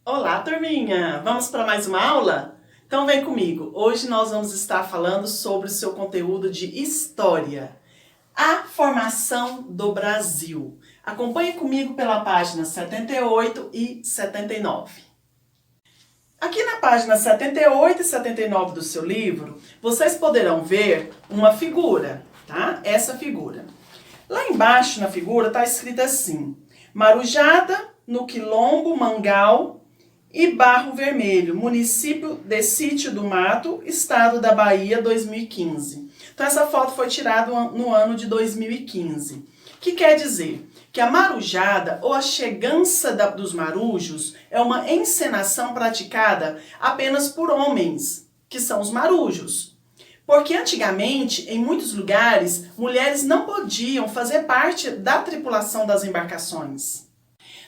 Olá, turminha! Vamos para mais uma aula? Então vem comigo. Hoje nós vamos estar falando sobre o seu conteúdo de História. A formação do Brasil. Acompanhe comigo pela página 78 e 79. Aqui na página 78 e 79 do seu livro, vocês poderão ver uma figura, tá? Essa figura. Lá embaixo na figura está escrito assim: Marujada, no Quilombo, Mangal e Barro Vermelho, município de Sítio do Mato, estado da Bahia, 2015. Então essa foto foi tirada no ano de 2015. O que quer dizer? Que a marujada ou a chegança dos marujos é uma encenação praticada apenas por homens, que são os marujos. Porque antigamente, em muitos lugares, mulheres não podiam fazer parte da tripulação das embarcações.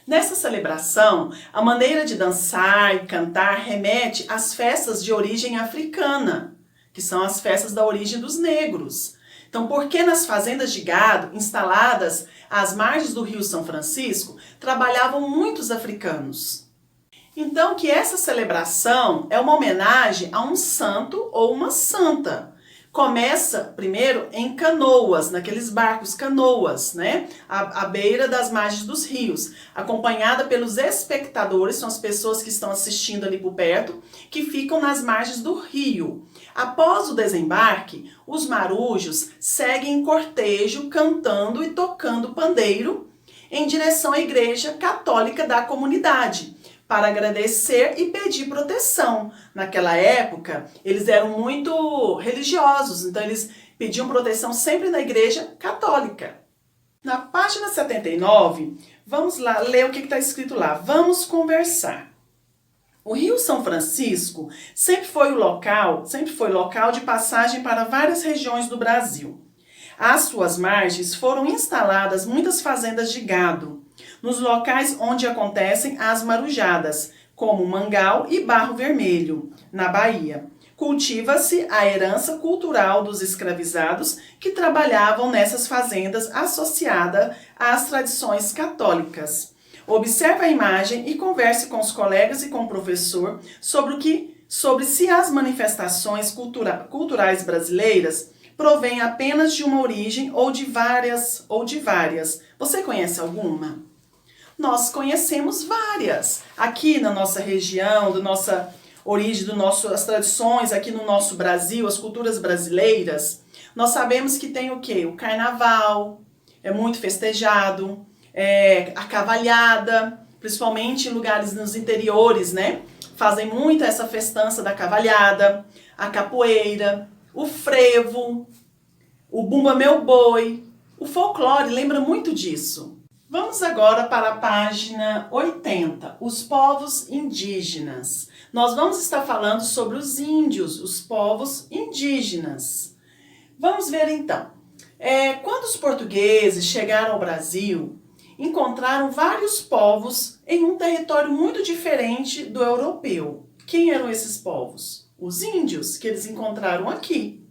Nessa celebração, a maneira de dançar e cantar remete às festas de origem africana, que são as festas da origem dos negros. Então, porque nas fazendas de gado instaladas às margens do Rio São Francisco, trabalhavam muitos africanos. Então, que essa celebração é uma homenagem a um santo ou uma santa. Começa primeiro em canoas, naqueles barcos canoas, né? À beira das margens dos rios, acompanhada pelos espectadores, são as pessoas que estão assistindo ali por perto, que ficam nas margens do rio. Após o desembarque, os marujos seguem em cortejo, cantando e tocando pandeiro em direção à igreja católica da comunidade, para agradecer e pedir proteção. Naquela época, eles eram muito religiosos, então eles pediam proteção sempre na igreja católica. Na página 79, vamos lá ler o que está escrito lá. Vamos conversar. O Rio São Francisco sempre foi local de passagem para várias regiões do Brasil. Às suas margens foram instaladas muitas fazendas de gado, nos locais onde acontecem as marujadas, como Mangal e Barro Vermelho, na Bahia. Cultiva-se a herança cultural dos escravizados que trabalhavam nessas fazendas associada às tradições católicas. Observe a imagem e converse com os colegas e com o professor sobre se as manifestações culturais brasileiras provém apenas de uma origem ou de várias. Você conhece alguma? Nós conhecemos várias. Aqui na nossa região, da nossa origem, as tradições aqui no nosso Brasil, as culturas brasileiras, nós sabemos que tem o quê? O carnaval, é muito festejado, a cavalhada, principalmente em lugares nos interiores, né? Fazem muito essa festança da cavalhada, a capoeira, o frevo, o Bumba Meu Boi, o folclore lembra muito disso. Vamos agora para a página 80, os povos indígenas. Nós vamos estar falando sobre os índios, os povos indígenas. Vamos ver então. Quando os portugueses chegaram ao Brasil, encontraram vários povos em um território muito diferente do europeu. Quem eram esses povos? Os índios, que eles encontraram aqui.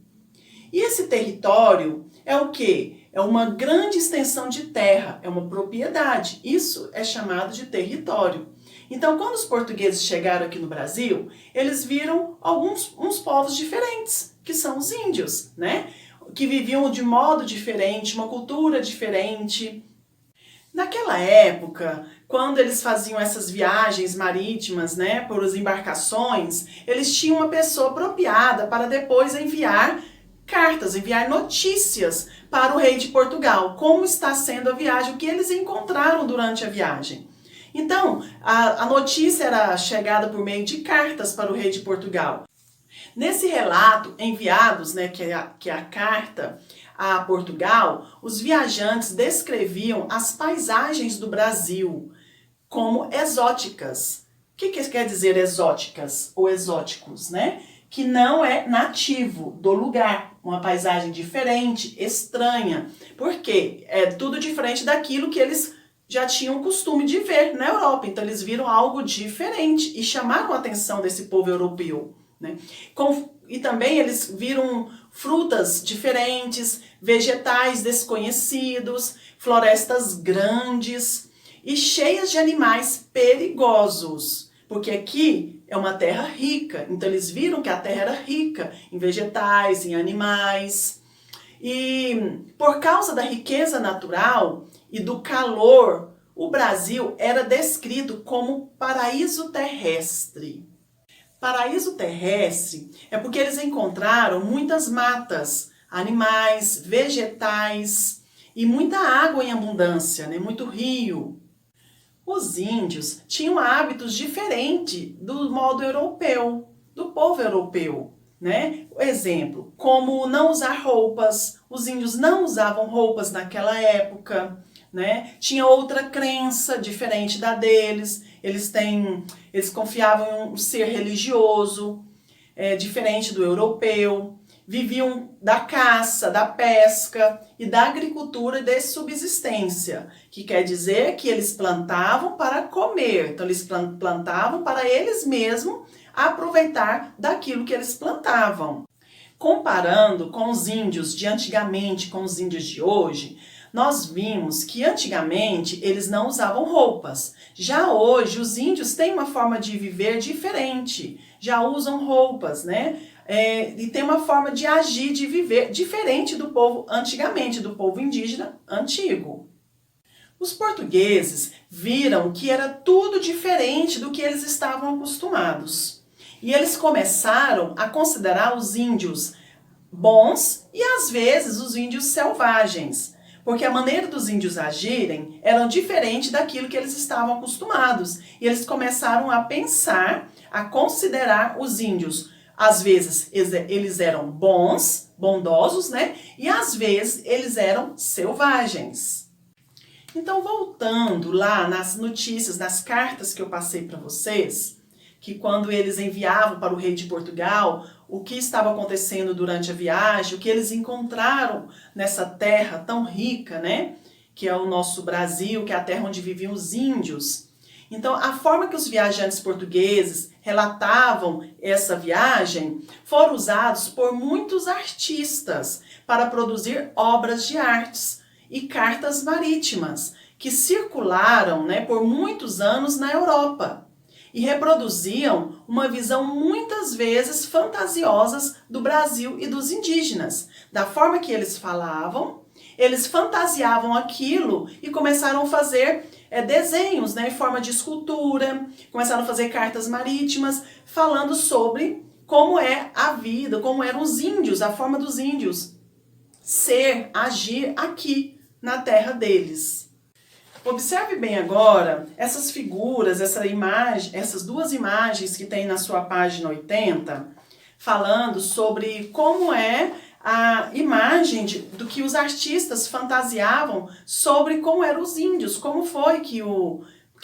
E esse território é o quê? É uma grande extensão de terra, é uma propriedade. Isso é chamado de território. Então, quando os portugueses chegaram aqui no Brasil, eles viram uns povos diferentes, que são os índios, né? Que viviam de modo diferente, uma cultura diferente. Naquela época, quando eles faziam essas viagens marítimas, né, por as embarcações, eles tinham uma pessoa apropriada para depois enviar cartas, enviar notícias para o rei de Portugal, como está sendo a viagem, o que eles encontraram durante a viagem. Então, a notícia era chegada por meio de cartas para o rei de Portugal. Nesse relato, enviados, né, que é a carta a Portugal, os viajantes descreviam as paisagens do Brasil como exóticas. O que quer dizer exóticas ou exóticos, né? Que não é nativo do lugar, uma paisagem diferente, estranha. Por quê? É tudo diferente daquilo que eles já tinham o costume de ver na Europa. Então eles viram algo diferente e chamaram a atenção desse povo europeu, né? E também eles viram frutas diferentes, vegetais desconhecidos, florestas grandes e cheias de animais perigosos. Porque aqui é uma terra rica, então eles viram que a terra era rica em vegetais, em animais. E por causa da riqueza natural e do calor, o Brasil era descrito como paraíso terrestre. Paraíso terrestre é porque eles encontraram muitas matas, animais, vegetais e muita água em abundância, né? Muito rio. Os índios tinham hábitos diferentes do modo europeu, do povo europeu, né? Exemplo, como não usar roupas. Os índios não usavam roupas naquela época, né? Tinha outra crença diferente da deles. Eles confiavam em um ser religioso, diferente do europeu. Viviam da caça, da pesca e da agricultura de subsistência, que quer dizer que eles plantavam para comer. Então eles plantavam para eles mesmos aproveitar daquilo que eles plantavam. Comparando com os índios de antigamente com os índios de hoje, nós vimos que antigamente eles não usavam roupas. Já hoje os índios têm uma forma de viver diferente, já usam roupas, né? E tem uma forma de agir, de viver diferente do povo antigamente, do povo indígena antigo. Os portugueses viram que era tudo diferente do que eles estavam acostumados. E eles começaram a considerar os índios bons e às vezes os índios selvagens, porque a maneira dos índios agirem era diferente daquilo que eles estavam acostumados. E eles começaram a pensar, a considerar os índios. Às vezes eles eram bons, bondosos, né? E às vezes eles eram selvagens. Então, voltando lá nas notícias, nas cartas que eu passei para vocês, que quando eles enviavam para o rei de Portugal, o que estava acontecendo durante a viagem, o que eles encontraram nessa terra tão rica, né? Que é o nosso Brasil, que é a terra onde viviam os índios. Então, a forma que os viajantes portugueses relatavam essa viagem foram usados por muitos artistas para produzir obras de artes e cartas marítimas que circularam, né, por muitos anos na Europa e reproduziam uma visão muitas vezes fantasiosas do Brasil e dos indígenas. Da forma que eles falavam, eles fantasiavam aquilo e começaram a fazer desenhos, né, em forma de escultura, começaram a fazer cartas marítimas, falando sobre como é a vida, como eram os índios, a forma dos índios ser, agir aqui na terra deles. Observe bem agora essas figuras, essas duas imagens que tem na sua página 80, falando sobre como é a imagem do que os artistas fantasiavam sobre como eram os índios, como foi que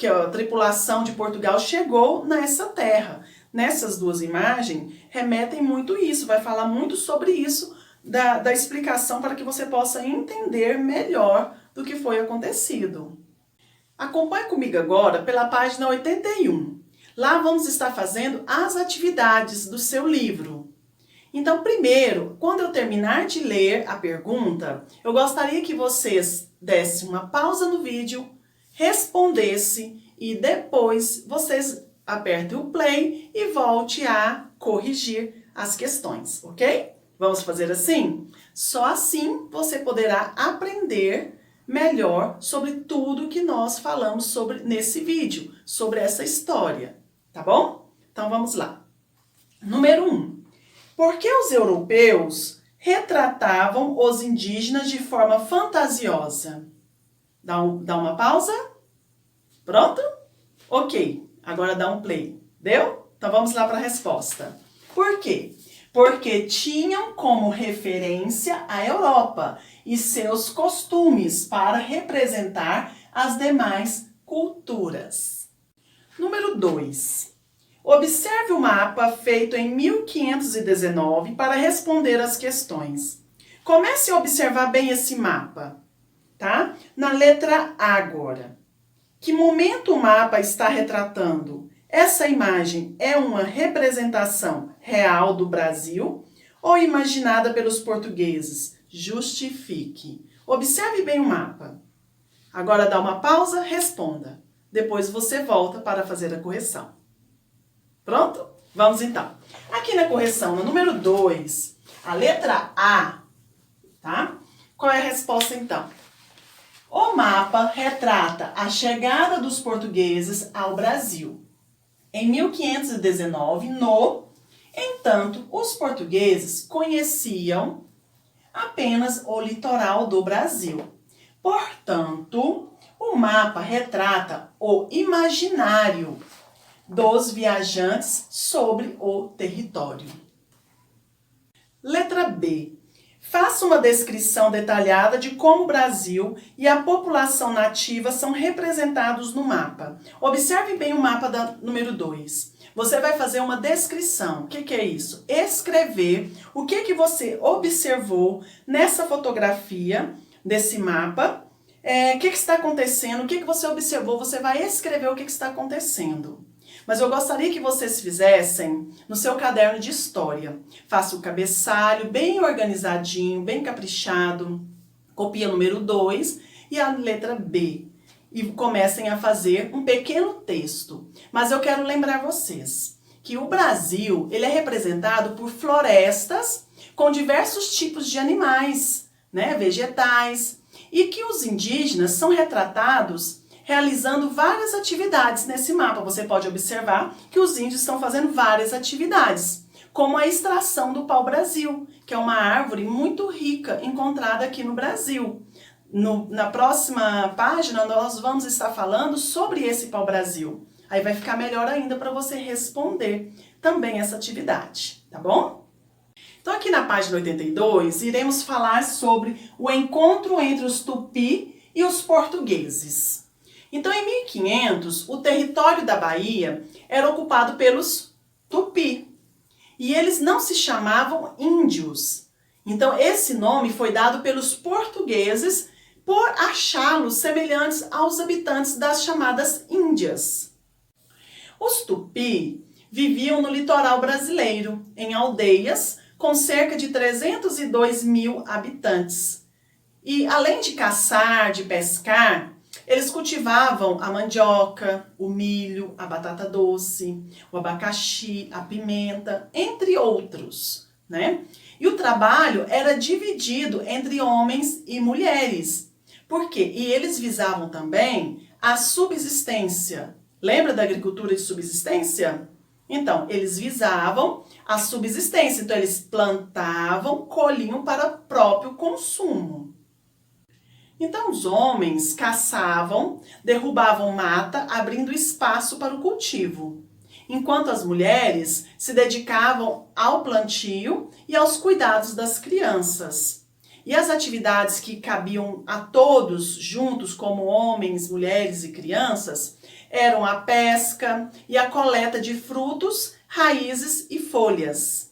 a tripulação de Portugal chegou nessa terra. Nessas duas imagens remetem muito isso, vai falar muito sobre isso, da explicação para que você possa entender melhor do que foi acontecido. Acompanhe comigo agora pela página 81. Lá vamos estar fazendo as atividades do seu livro. Então, primeiro, quando eu terminar de ler a pergunta, eu gostaria que vocês dessem uma pausa no vídeo, respondessem e depois vocês apertem o play e volte a corrigir as questões, ok? Vamos fazer assim? Só assim você poderá aprender melhor sobre tudo que nós falamos nesse vídeo, sobre essa história, tá bom? Então, vamos lá. Número 1. Por que os europeus retratavam os indígenas de forma fantasiosa? Dá uma pausa? Pronto? Ok, agora dá um play. Deu? Então vamos lá para a resposta. Por quê? Porque tinham como referência a Europa e seus costumes para representar as demais culturas. Número 2. Observe o mapa feito em 1519 para responder as questões. Comece a observar bem esse mapa, tá? Na letra A agora. Que momento o mapa está retratando? Essa imagem é uma representação real do Brasil ou imaginada pelos portugueses? Justifique. Observe bem o mapa. Agora dá uma pausa, responda. Depois você volta para fazer a correção. Pronto? Vamos então. Aqui na correção, no número 2, a letra A, tá? Qual é a resposta então? O mapa retrata a chegada dos portugueses ao Brasil. Em 1519, entanto, os portugueses conheciam apenas o litoral do Brasil. Portanto, o mapa retrata o imaginário dos viajantes sobre o território. Letra B. Faça uma descrição detalhada de como o Brasil e a população nativa são representados no mapa. Observe bem o mapa da número 2. Você vai fazer uma descrição. O que é isso? Escrever o que você observou nessa fotografia desse mapa. O que está acontecendo? O que você observou? Você vai escrever o que está acontecendo. Mas eu gostaria que vocês fizessem no seu caderno de história. Faça o cabeçalho bem organizadinho, bem caprichado. Copia o número 2 e a letra B. E comecem a fazer um pequeno texto. Mas eu quero lembrar vocês que o Brasil ele é representado por florestas com diversos tipos de animais, né, vegetais. E que os indígenas são retratados realizando várias atividades nesse mapa. Você pode observar que os índios estão fazendo várias atividades, como a extração do pau-brasil, que é uma árvore muito rica encontrada aqui no Brasil. Na próxima página, nós vamos estar falando sobre esse pau-brasil. Aí vai ficar melhor ainda para você responder também essa atividade, tá bom? Então aqui na página 82, iremos falar sobre o encontro entre os tupi e os portugueses. Então, em 1500, o território da Bahia era ocupado pelos tupi. E eles não se chamavam índios. Então, esse nome foi dado pelos portugueses por achá-los semelhantes aos habitantes das chamadas Índias. Os tupi viviam no litoral brasileiro, em aldeias com cerca de 302 mil habitantes. E, além de caçar, de pescar, eles cultivavam a mandioca, o milho, a batata doce, o abacaxi, a pimenta, entre outros, né? E o trabalho era dividido entre homens e mulheres. Por quê? E eles visavam também a subsistência. Lembra da agricultura de subsistência? Então, eles visavam a subsistência. Então, eles plantavam, colhiam para próprio consumo. Então, os homens caçavam, derrubavam mata, abrindo espaço para o cultivo, enquanto as mulheres se dedicavam ao plantio e aos cuidados das crianças. E as atividades que cabiam a todos juntos, como homens, mulheres e crianças, eram a pesca e a coleta de frutos, raízes e folhas.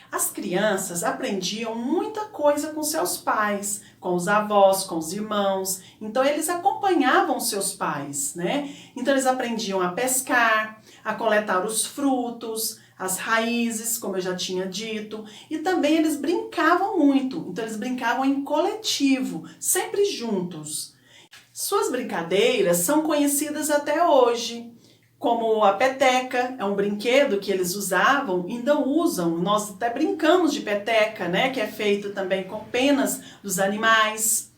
As crianças aprendiam muita coisa com seus pais, com os avós, com os irmãos. Então, eles acompanhavam seus pais, né? Então, eles aprendiam a pescar, a coletar os frutos, as raízes, como eu já tinha dito. E também eles brincavam muito. Então, eles brincavam em coletivo, sempre juntos. Suas brincadeiras são conhecidas até hoje. Como a peteca, é um brinquedo que eles usavam, ainda usam. Nós até brincamos de peteca, né? Que é feito também com penas dos animais.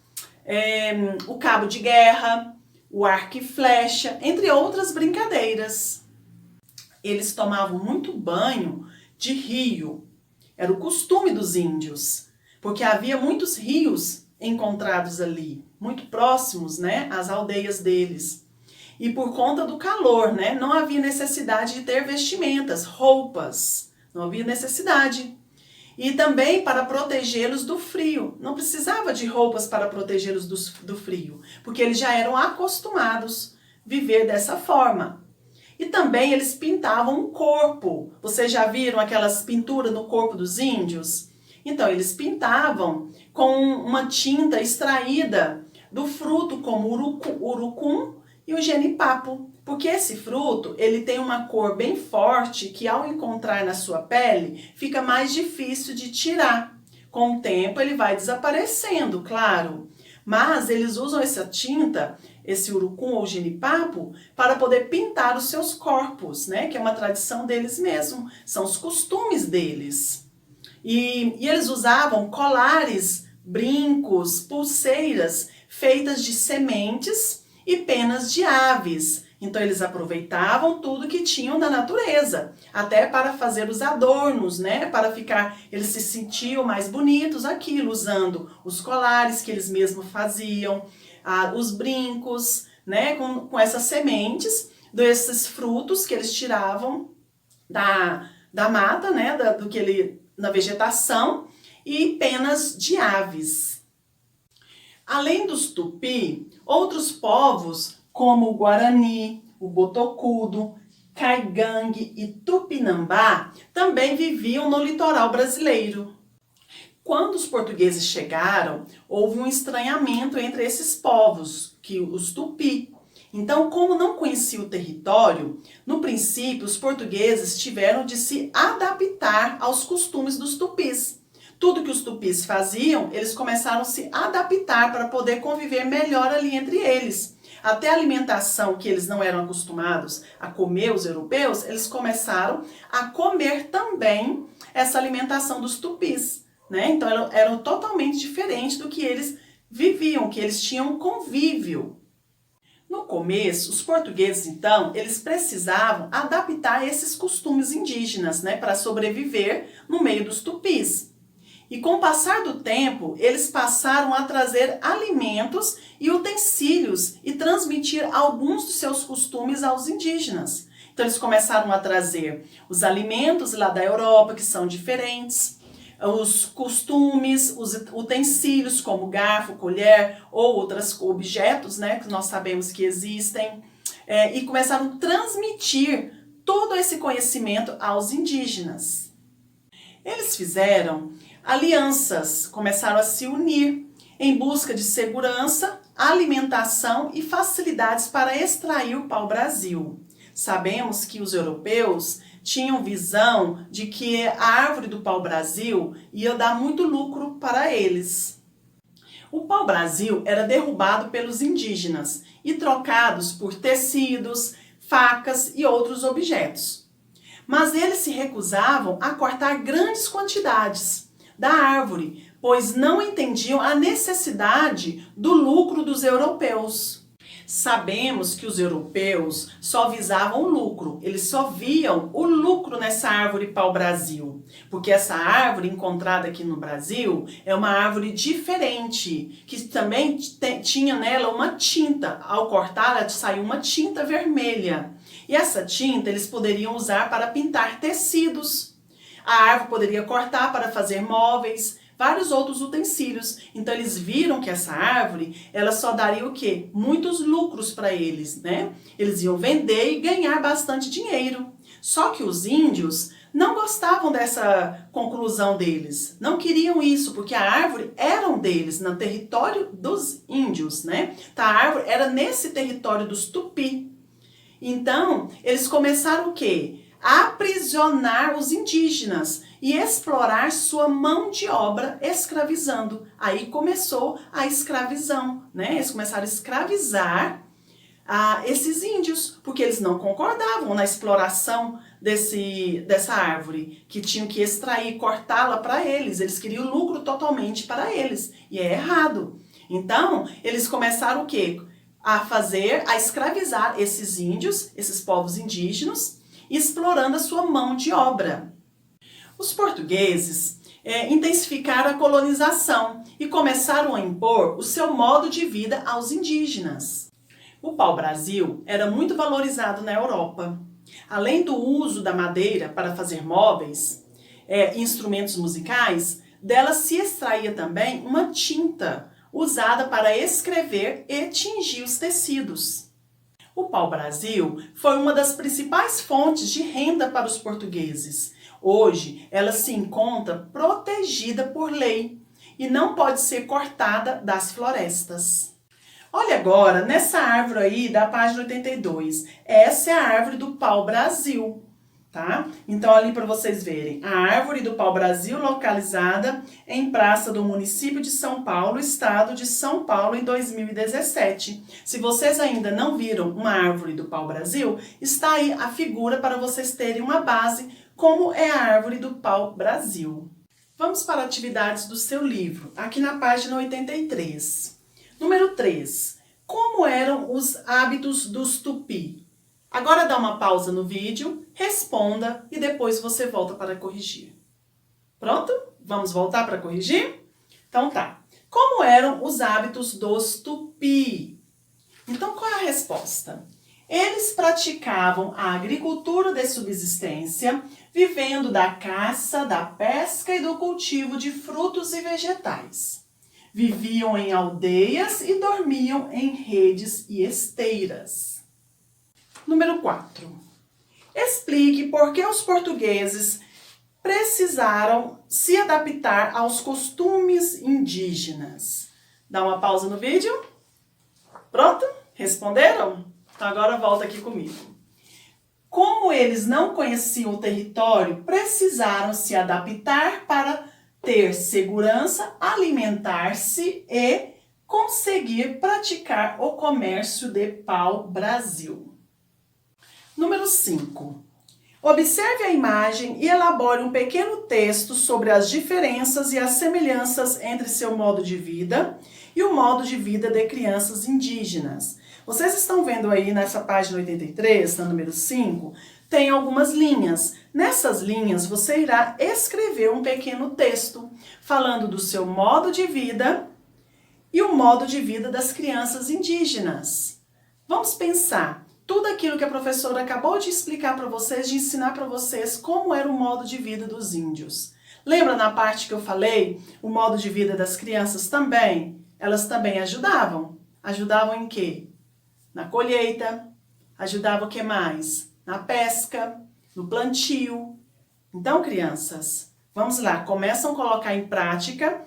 O cabo de guerra, o arco e flecha, entre outras brincadeiras. Eles tomavam muito banho de rio. Era o costume dos índios, porque havia muitos rios encontrados ali, muito próximos, né? Às aldeias deles. E por conta do calor, né? Não havia necessidade de ter vestimentas, roupas. Não havia necessidade. E também para protegê-los do frio. Não precisava de roupas para protegê-los do frio, porque eles já eram acostumados a viver dessa forma. E também eles pintavam o corpo. Vocês já viram aquelas pinturas no corpo dos índios? Então, eles pintavam com uma tinta extraída do fruto como urucum e o genipapo, porque esse fruto ele tem uma cor bem forte que ao encontrar na sua pele fica mais difícil de tirar. Com o tempo ele vai desaparecendo, claro, mas eles usam essa tinta esse urucum ou genipapo para poder pintar os seus corpos, né? Que é uma tradição deles mesmo, são os costumes deles. E eles usavam colares, brincos, pulseiras feitas de sementes e penas de aves. Então eles aproveitavam tudo que tinham da natureza, até para fazer os adornos, né? Para ficar, eles se sentiam mais bonitos aquilo, usando os colares que eles mesmos faziam, os brincos, né? Com essas sementes, desses frutos que eles tiravam da mata, né? Da vegetação, e penas de aves. Além dos tupi, outros povos como o Guarani, o Botocudo, Caigangue e Tupinambá também viviam no litoral brasileiro. Quando os portugueses chegaram, houve um estranhamento entre esses povos, os tupi. Então, como não conheciam o território, no princípio os portugueses tiveram de se adaptar aos costumes dos tupis. Tudo que os tupis faziam, eles começaram a se adaptar para poder conviver melhor ali entre eles. Até a alimentação que eles não eram acostumados a comer, os europeus, eles começaram a comer também essa alimentação dos tupis, né? Então eram totalmente diferentes do que eles viviam, que eles tinham convívio. No começo, os portugueses, então, eles precisavam adaptar esses costumes indígenas, né, para sobreviver no meio dos tupis. E com o passar do tempo, eles passaram a trazer alimentos e utensílios e transmitir alguns dos seus costumes aos indígenas. Então eles começaram a trazer os alimentos lá da Europa, que são diferentes, os costumes, os utensílios como garfo, colher ou outros objetos, né, que nós sabemos que existem, e começaram a transmitir todo esse conhecimento aos indígenas. Eles fizeram alianças, começaram a se unir em busca de segurança, alimentação e facilidades para extrair o pau-brasil. Sabemos que os europeus tinham visão de que a árvore do pau-brasil ia dar muito lucro para eles. O pau-brasil era derrubado pelos indígenas e trocados por tecidos, facas e outros objetos. Mas eles se recusavam a cortar grandes quantidades da árvore, pois não entendiam a necessidade do lucro dos europeus. Sabemos que os europeus só visavam o lucro, eles só viam o lucro nessa árvore pau-brasil, porque essa árvore encontrada aqui no Brasil é uma árvore diferente, que também tinha nela uma tinta, ao cortar saiu uma tinta vermelha, e essa tinta eles poderiam usar para pintar tecidos. A árvore poderia cortar para fazer móveis, vários outros utensílios. Então eles viram que essa árvore, ela só daria o quê? Muitos lucros para eles, né? Eles iam vender e ganhar bastante dinheiro. Só que os índios não gostavam dessa conclusão deles. Não queriam isso, porque a árvore era deles, no território dos índios, né? Então, a árvore era nesse território dos tupi. Então, eles começaram o quê? A aprisionar os indígenas e explorar sua mão de obra escravizando. Aí começou a escravização, né? Eles começaram a escravizar esses índios, porque eles não concordavam na exploração dessa árvore, que tinham que extrair, cortá-la para eles. Eles queriam lucro totalmente para eles, e é errado. Então, eles começaram o quê? A escravizar esses índios, esses povos indígenas, explorando a sua mão de obra. Os portugueses intensificaram a colonização e começaram a impor o seu modo de vida aos indígenas. O pau-brasil era muito valorizado na Europa. Além do uso da madeira para fazer móveis, instrumentos musicais, dela se extraía também uma tinta usada para escrever e tingir os tecidos. O pau-brasil foi uma das principais fontes de renda para os portugueses. Hoje, ela se encontra protegida por lei e não pode ser cortada das florestas. Olha agora, nessa árvore aí da página 82, essa é a árvore do pau-brasil, tá? Então, ali para vocês verem, a árvore do pau-brasil localizada em praça do município de São Paulo, estado de São Paulo, em 2017. Se vocês ainda não viram uma árvore do pau-brasil, está aí a figura para vocês terem uma base como é a árvore do pau-brasil. Vamos para atividades do seu livro, aqui na página 83. Número 3. Como eram os hábitos dos tupi? Agora dá uma pausa no vídeo, responda e depois você volta para corrigir. Pronto? Vamos voltar para corrigir? Então tá. Como eram os hábitos dos tupi? Então qual é a resposta? Eles praticavam a agricultura de subsistência, vivendo da caça, da pesca e do cultivo de frutos e vegetais. Viviam em aldeias e dormiam em redes e esteiras. Número 4. Explique por que os portugueses precisaram se adaptar aos costumes indígenas. Dá uma pausa no vídeo. Pronto? Responderam? Então agora volta aqui comigo. Como eles não conheciam o território, precisaram se adaptar para ter segurança, alimentar-se e conseguir praticar o comércio de pau-brasil. Número 5. Observe a imagem e elabore um pequeno texto sobre as diferenças e as semelhanças entre seu modo de vida e o modo de vida de crianças indígenas. Vocês estão vendo aí nessa página 83, na número 5, tem algumas linhas. Nessas linhas você irá escrever um pequeno texto falando do seu modo de vida e o modo de vida das crianças indígenas. Vamos pensar. Tudo aquilo que a professora acabou de explicar para vocês, de ensinar para vocês como era o modo de vida dos índios. Lembra na parte que eu falei, o modo de vida das crianças também? Elas também ajudavam. Ajudavam em quê? Na colheita. Ajudavam o que mais? Na pesca, no plantio. Então, crianças, vamos lá, começam a colocar em prática,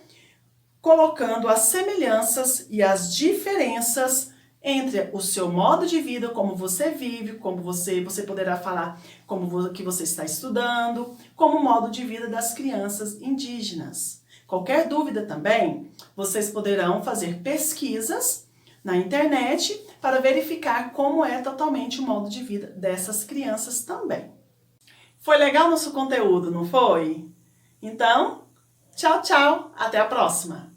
colocando as semelhanças e as diferenças entre o seu modo de vida, como você vive, como você poderá falar como que você está estudando, como o modo de vida das crianças indígenas. Qualquer dúvida também, vocês poderão fazer pesquisas na internet para verificar como é totalmente o modo de vida dessas crianças também. Foi legal nosso conteúdo, não foi? Então, tchau, tchau, até a próxima!